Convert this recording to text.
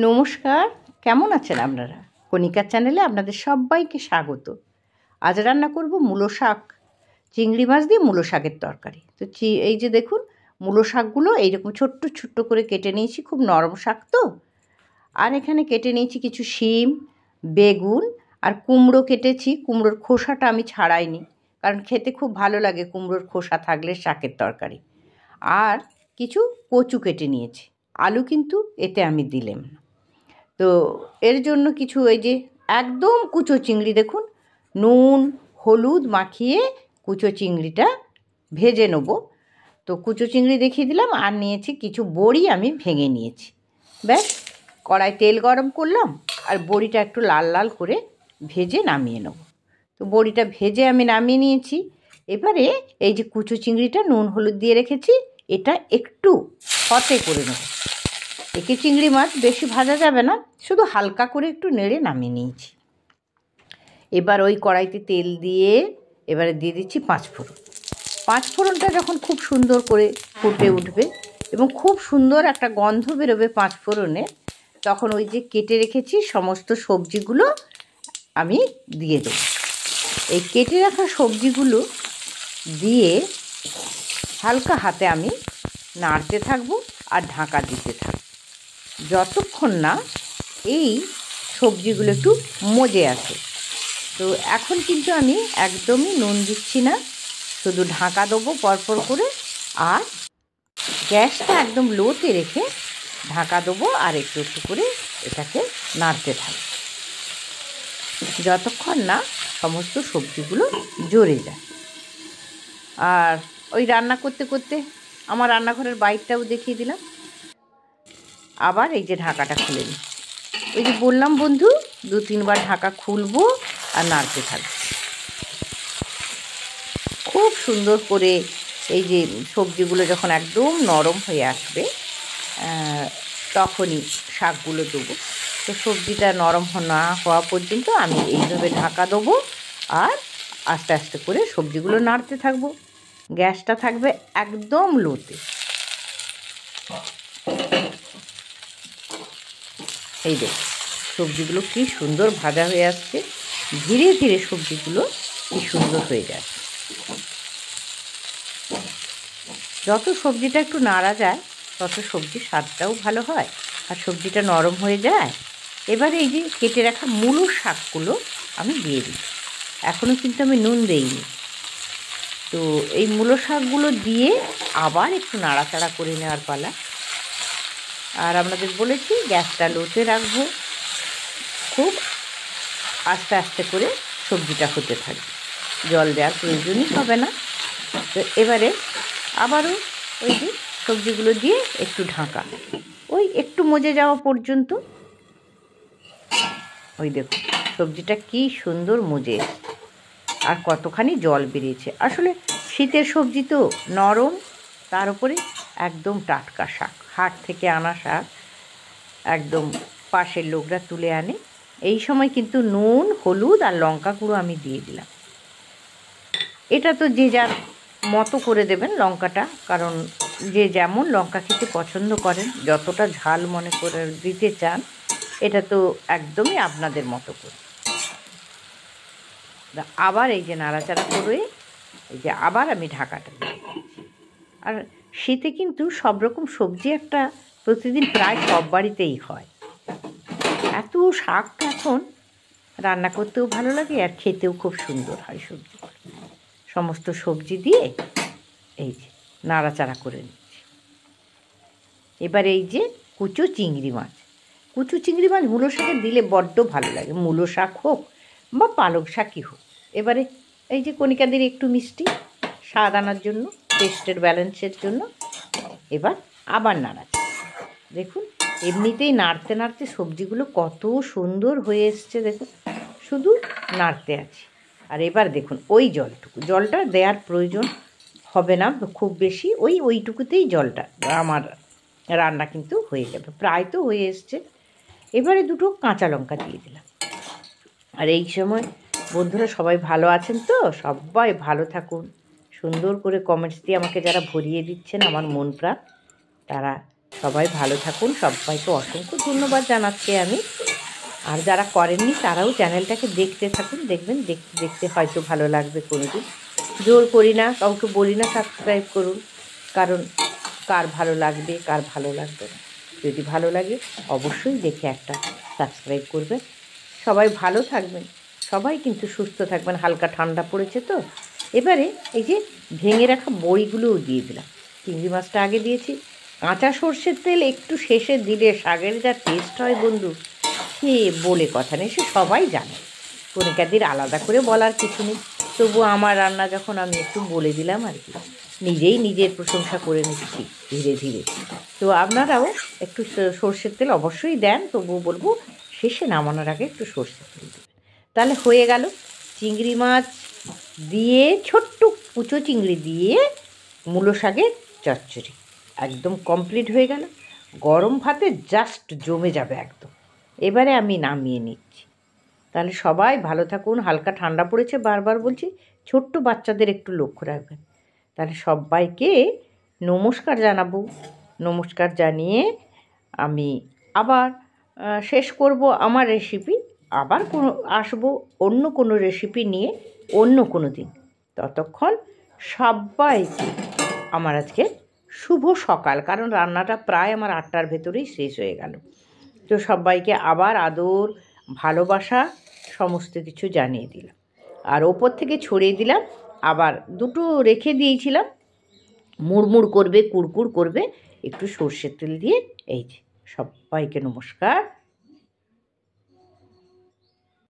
নমস্কার, কেমন আছেন আপনারা? কণিকা চ্যানেলে আপনাদের সবাইকে স্বাগত। আজ রান্না করব মূলো শাক, চিংড়ি মাছ দিয়ে মূলো শাকের তরকারি। তো এই যে দেখুন, মূলো শাকগুলো এইরকম ছোট্ট ছোট্ট করে কেটে নিয়েছি, খুব নরম শাক তো। আর এখানে কেটে নিয়েছি কিছু শিম, বেগুন আর কুমড়ো কেটেছি। কুমড়োর খোসাটা আমি ছাড়াইনি, কারণ খেতে খুব ভালো লাগে কুমড়োর খোসা থাকলে শাকের তরকারি। আর কিছু কচু কেটে নিয়েছি, আলু কিন্তু এতে আমি দিলাম না। তো এর জন্য কিছু ওই যে একদম কুচো চিংড়ি, দেখুন নুন হলুদ মাখিয়ে কুচো চিংড়িটা ভেজে নেব। তো কুচো চিংড়ি দেখিয়ে দিলাম। আর নিয়েছি কিছু বড়ি, আমি ভেঙে নিয়েছি। ব্যাস, কড়াই তেল গরম করলাম আর বড়িটা একটু লাল লাল করে ভেজে নামিয়ে নেব। তো বড়িটা ভেজে আমি নামিয়ে নিয়েছি। এবারে এই যে কুচো চিংড়িটা নুন হলুদ দিয়ে রেখেছি, এটা একটু সতে করে নেব। একে চিংড়ি মাছ বেশি ভাজা যাবে না, শুধু হালকা করে একটু নেড়ে নামিয়ে নিয়েছি। এবার ওই কড়াইতে তেল দিয়ে এবারে দিয়ে দিচ্ছি পাঁচফোড়ন। পাঁচফোড়নটা যখন খুব সুন্দর করে ফুটে উঠবে এবং খুব সুন্দর একটা গন্ধ বেরোবে পাঁচফোড়নে, তখন ওই যে কেটে রেখেছি সমস্ত সবজিগুলো আমি দিয়ে দেব। এই কেটে রাখা সবজিগুলো দিয়ে হালকা হাতে আমি নাড়তে থাকবো আর ঢাকা দিতে থাকবো, যতক্ষণ না এই সবজিগুলো একটু মজে আসে। তো এখন কিন্তু আমি একদমই নুন দিচ্ছি না, শুধু ঢাকা দেবো পরপর করে, আর গ্যাসটা একদম লোতে রেখে ঢাকা দেবো আর একটু একটু করে এটাকে নাড়তে থাকবো, যতক্ষণ না সমস্ত সবজিগুলো জড়ে যায়। আর ওই রান্না করতে করতে আমার রান্নাঘরের বাইরটাও দেখিয়ে দিলাম। আবার এই যে ঢাকাটা খুলে দিই, ওই যে বললাম বন্ধু, 2-3 বার ঢাকা খুলবো আর নাড়তে থাকবো। খুব সুন্দর করে এই যে সবজিগুলো যখন একদম নরম হয়ে আসবে, তখনই শাকগুলো দেবো। তো সবজিটা নরম না হওয়া পর্যন্ত আমি এইভাবে ঢাকা দেবো আর আস্তে আস্তে করে সবজিগুলো নাড়তে থাকবো। গ্যাসটা থাকবে একদম লোতে। এই দেখো সবজিগুলো কি সুন্দর ভাজা হয়ে আসছে, ধীরে ধীরে সবজিগুলো কি সুন্দর হয়ে যাচ্ছে। যত সবজিটা একটু নাড়া যায় তত সবজির স্বাদটাও ভালো হয় আর সবজিটা নরম হয়ে যায়। এবারে এই যে কেটে রাখা মূলো শাকগুলো আমি দিয়ে দিই। এখনও কিন্তু আমি নুন দেইনি। তো এই মূলো শাকগুলো দিয়ে আবার একটু নাড়াচাড়া করে নেওয়ার পালা। আর আপনাদের বলেছি গ্যাসটা লোতে রাখবো, খুব আস্তে আস্তে করে সবজিটা হতে থাকবে, জল দেওয়ার প্রয়োজনই হবে না। তো এবারে আবারও ওই যে সবজিগুলো দিয়ে একটু ঢাকা, ওই একটু মজে যাওয়া পর্যন্ত। ওই দেখুন সবজিটা কি সুন্দর মজে আর কতখানি জল বেরিয়েছে। আসলে শীতের সবজি তো নরম, তার উপরে একদম টাটকা শাক, হাট থেকে আনা শাক, একদম পাশের লোকরা তুলে আনে। এই সময় কিন্তু নুন হলুদ আর লঙ্কা গুঁড়ো আমি দিয়ে দিলাম। এটা তো যে যার মতো করে দেবেন লঙ্কাটা, কারণ যে যেমন লঙ্কা খেতে পছন্দ করেন, যতটা ঝাল মনে করে দিতে চান, এটা তো একদমই আপনাদের মতো করে। আবার এই যে নাড়াচাড়া করে এই যে আবার আমি ঢাকাটা দিই। আর শীতে কিন্তু সব রকম সবজি একটা প্রতিদিন প্রায় সব বাড়িতেই হয়। এত শাকটা এখন রান্না করতেও ভালো লাগে আর খেতেও খুব সুন্দর হয় সবজিগুলো। সমস্ত সবজি দিয়ে এই যে নাড়াচাড়া করে নিচ্ছি। এবার এই যে কুচো চিংড়ি মাছ, কুচো চিংড়ি মাছ মূলো শাকে দিলে বড্ড ভালো লাগে, মূলো শাক হোক বা পালং শাকই হোক। এবারে এই যে কণিকাদের একটু মিষ্টি স্বাদ আনার জন্য, টেস্টের ব্যালেন্সের জন্য এবার আবার নাড়াচ্ছি। দেখুন এমনিতেই নাড়তে নাড়তে সবজিগুলো কত সুন্দর হয়ে এসছে, দেখুন শুধু নাড়তে আছি। আর এবার দেখুন ওই জলটা দেওয়ার প্রয়োজন হবে না খুব বেশি, ওইটুকুতেই জলটা আমার রান্না কিন্তু হয়ে যাবে, প্রায় তো হয়ে এসছে। এবারে 2 কাঁচা লঙ্কা দিয়ে দিলাম। আর এই সময় বন্ধুরা সবাই ভালো আছেন তো? সবাই ভালো থাকুন, সুন্দর করে কমেন্টস দিয়ে আমাকে যারা ভরিয়ে দিচ্ছেন আমার মন প্রাণ, তারা সবাই ভালো থাকুন, সবাইকে অসংখ্য ধন্যবাদ জানাচ্ছি আমি। আর যারা করেননি তারাও চ্যানেলটাকে দেখতে থাকুন, দেখবেন দেখতে দেখতে হয়তো ভালো লাগবে কোনো দিন। জোর করি না, কাউকে বলি না সাবস্ক্রাইব করুন, কারণ কার ভালো লাগবে কার ভালো লাগবে না। যদি ভালো লাগে অবশ্যই দেখে একটা সাবস্ক্রাইব করবেন। সবাই ভালো থাকবেন, সবাই কিন্তু সুস্থ থাকবেন। হালকা ঠান্ডা পড়েছে তো। এবারে এই যে ভেঙে রাখা বড়িগুলোও দিয়ে দিলাম। চিংড়ি মাছটা আগে দিয়েছি। কাঁচা সর্ষের তেল একটু শেষে দিলে শাকের যা টেস্ট হয় বন্ধু, সে বলে কথা নেই, সে সবাই জানে। কণিকাদের আলাদা করে বলার কিছু নেই। তবু আমার রান্না যখন আমি একটু বলে দিলাম আর কি, নিজেই নিজের প্রশংসা করে নিচ্ছি ধীরে ধীরে। তো আপনারাও একটু সর্ষের তেল অবশ্যই দেন, তবুও বলবো শেষে নামানোর আগে একটু সর্ষের তেল দেবেন। তাহলে হয়ে গেল চিংড়ি মাছ দিয়ে, ছোট্ট কুচো চিংড়ি দিয়ে মূলো শাকের চচ্চড়ি একদম কমপ্লিট হয়ে গেল। গরম ভাতে জাস্ট জমে যাবে একদম। এবারে আমি নামিয়ে নিচ্ছি। তাহলে সবাই ভালো থাকুন। হালকা ঠান্ডা পড়েছে, বারবার বলছি, ছোট্ট বাচ্চাদের একটু লক্ষ্য রাখবেন। তাহলে সবাইকে নমস্কার জানাবো। নমস্কার জানিয়ে আমি আবার শেষ করব আমার রেসিপি। আবার আসবো অন্য কোনো রেসিপি নিয়ে অন্য কোনো দিন। ততক্ষণ সবাইকে আমার আজকে শুভ সকাল, কারণ রান্নাটা প্রায় আমার 8টার ভেতরেই শেষ হয়ে গেল। তো সবাইকে আবার আদর, ভালোবাসা সমস্ত কিছু জানিয়ে দিলাম। আর ওপর থেকে ছড়িয়ে দিলাম। আবার দুটো রেখে দিয়েছিলাম, মুড়মুড় করবে, কুড়কুড় করবে, একটু সর্ষের তেল দিয়ে। এই যে সবাইকে নমস্কার।